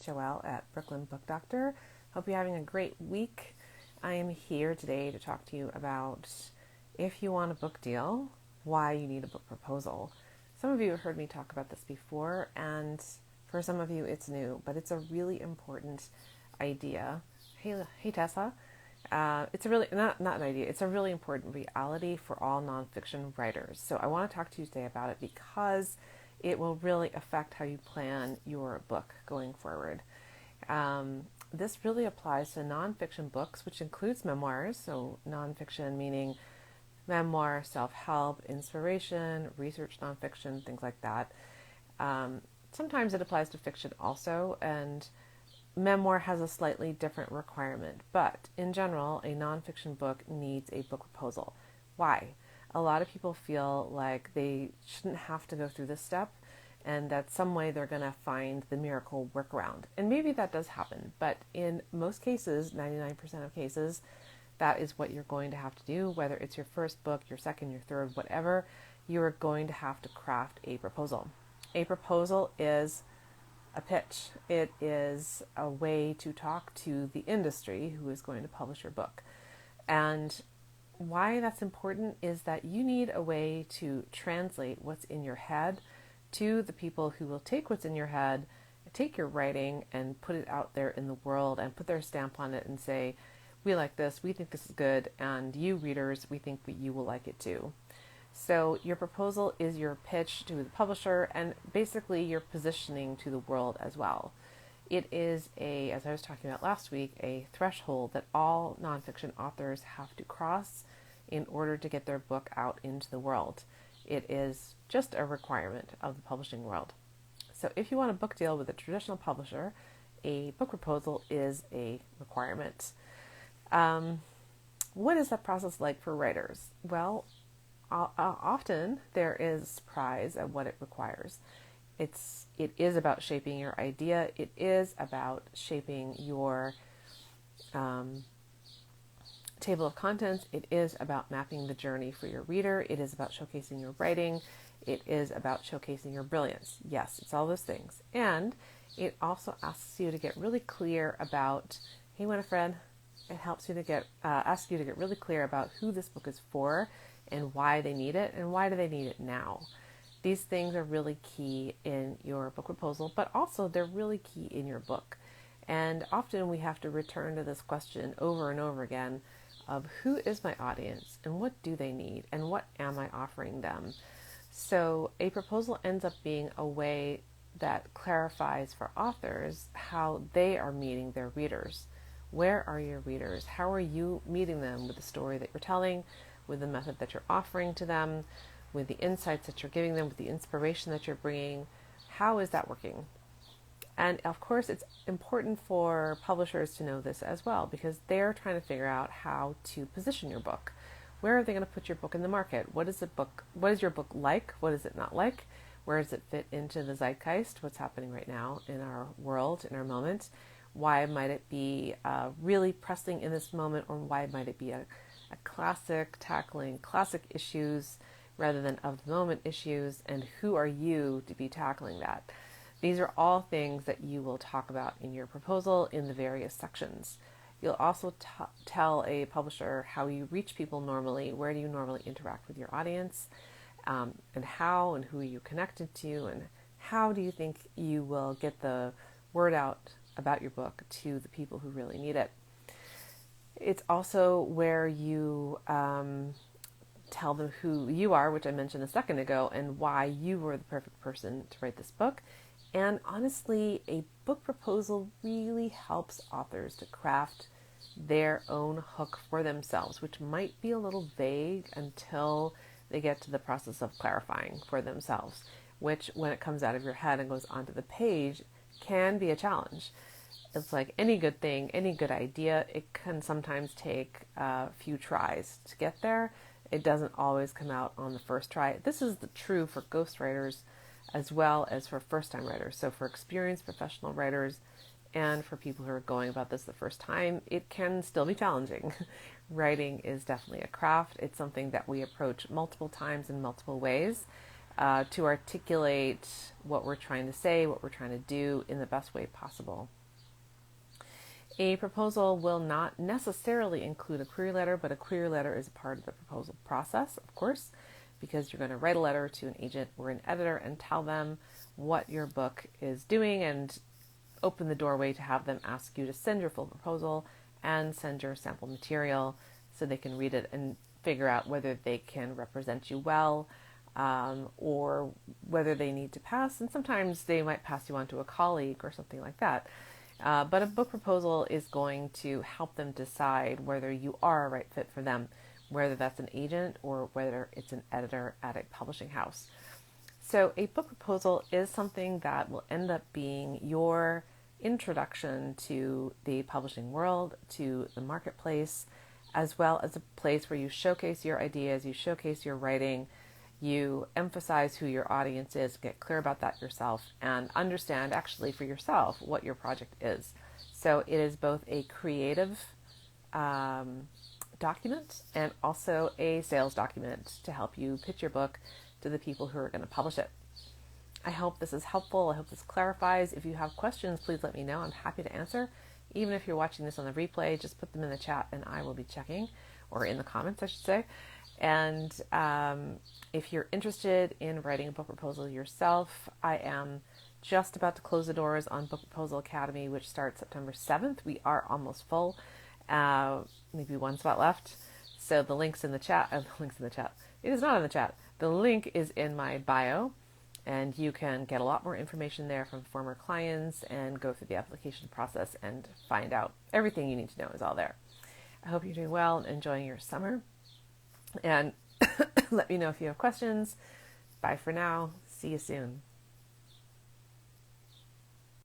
Joelle at Brooklyn Book Doctor. Hope you're having a great week. I am here today to talk to you about if you want a book deal, why you need a book proposal. Some of you have heard me talk about this before, and for some of you it's new, but it's a really important idea. Hey Tessa. It's a really, not an idea, it's a really important reality for all nonfiction writers. So I want to talk to you today about it because it will really affect how you plan your book going forward. This really applies to nonfiction books, which includes memoirs. So nonfiction meaning memoir, self-help, inspiration, research nonfiction, things like that. Sometimes it applies to fiction also, and memoir has a slightly different requirement. But in general, a nonfiction book needs a book proposal. Why? A lot of people feel like they shouldn't have to go through this step and that some way they're going to find the miracle workaround. And maybe that does happen, but in most cases, 99% of cases, that is what you're going to have to do. Whether it's your first book, your second, your third, whatever, you are going to have to craft a proposal. A proposal is a pitch. It is a way to talk to the industry who is going to publish your book. And why that's important is that you need a way to translate what's in your head to the people who will take what's in your head, take your writing and put it out there in the world and put their stamp on it and say, we like this, we think this is good, and you readers, we think you will like it too. So your proposal is your pitch to the publisher and basically your positioning to the world as well. It is as I was talking about last week, a threshold that all nonfiction authors have to cross in order to get their book out into the world. It is just a requirement of the publishing world. So if you want a book deal with a traditional publisher, a book proposal is a requirement. What is that process like for writers? Well, often there is surprise at what it requires. It is about shaping your idea. It is about shaping your table of contents. It is about mapping the journey for your reader. It is about showcasing your writing. It is about showcasing your brilliance. Yes, it's all those things. And it also asks you to get really clear about, hey Winifred, it helps you to ask you to get really clear about who this book is for and why they need it and why do they need it now. These things are really key in your book proposal, but also they're really key in your book. And often we have to return to this question over and over again of who is my audience and what do they need and what am I offering them? So a proposal ends up being a way that clarifies for authors how they are meeting their readers. Where are your readers? How are you meeting them with the story that you're telling, with the method that you're offering to them, with the insights that you're giving them, with the inspiration that you're bringing? How is that working? And of course, it's important for publishers to know this as well, because they're trying to figure out how to position your book. Where are they going to put your book in the market? What is your book like? What is it not like? Where does it fit into the zeitgeist? What's happening right now in our world, in our moment? Why might it be really pressing in this moment, or why might it be a classic, tackling classic issues rather than of the moment issues, and who are you to be tackling that? These are all things that you will talk about in your proposal in the various sections. You'll also tell a publisher how you reach people normally, where do you normally interact with your audience, and how and who are you connected to, and how do you think you will get the word out about your book to the people who really need it. It's also where you tell them who you are, which I mentioned a second ago, and why you were the perfect person to write this book. And honestly, a book proposal really helps authors to craft their own hook for themselves, which might be a little vague until they get to the process of clarifying for themselves, which when it comes out of your head and goes onto the page can be a challenge. It's like any good thing, any good idea, it can sometimes take a few tries to get there. It doesn't always come out on the first try. This is true for ghostwriters as well as for first-time writers. So for experienced professional writers and for people who are going about this the first time, it can still be challenging. Writing is definitely a craft. It's something that we approach multiple times in multiple ways. to articulate what we're trying to say, what we're trying to do in the best way possible. A proposal will not necessarily include a query letter, but a query letter is a part of the proposal process, of course, because you're going to write a letter to an agent or an editor and tell them what your book is doing and open the doorway to have them ask you to send your full proposal and send your sample material so they can read it and figure out whether they can represent you well, or whether they need to pass. And sometimes they might pass you on to a colleague or something like that. But a book proposal is going to help them decide whether you are a right fit for them, whether that's an agent or whether it's an editor at a publishing house. So a book proposal is something that will end up being your introduction to the publishing world, to the marketplace, as well as a place where you showcase your ideas, you showcase your writing, you emphasize who your audience is, get clear about that yourself, and understand actually for yourself what your project is. So it is both a creative document and also a sales document to help you pitch your book to the people who are going to publish it. I hope this is helpful. I hope this clarifies. If you have questions, please let me know. I'm happy to answer. Even if you're watching this on the replay, just put them in the chat and I will be checking, or in the comments, I should say. And if you're interested in writing a book proposal yourself, I am just about to close the doors on Book Proposal Academy, which starts September 7th. We are almost full, maybe one spot left. So the link's in the chat. It is not in the chat. The link is in my bio, and you can get a lot more information there from former clients and go through the application process and find out everything you need to know is all there. I hope you're doing well and enjoying your summer. And let me know if you have questions. Bye for now. See you soon.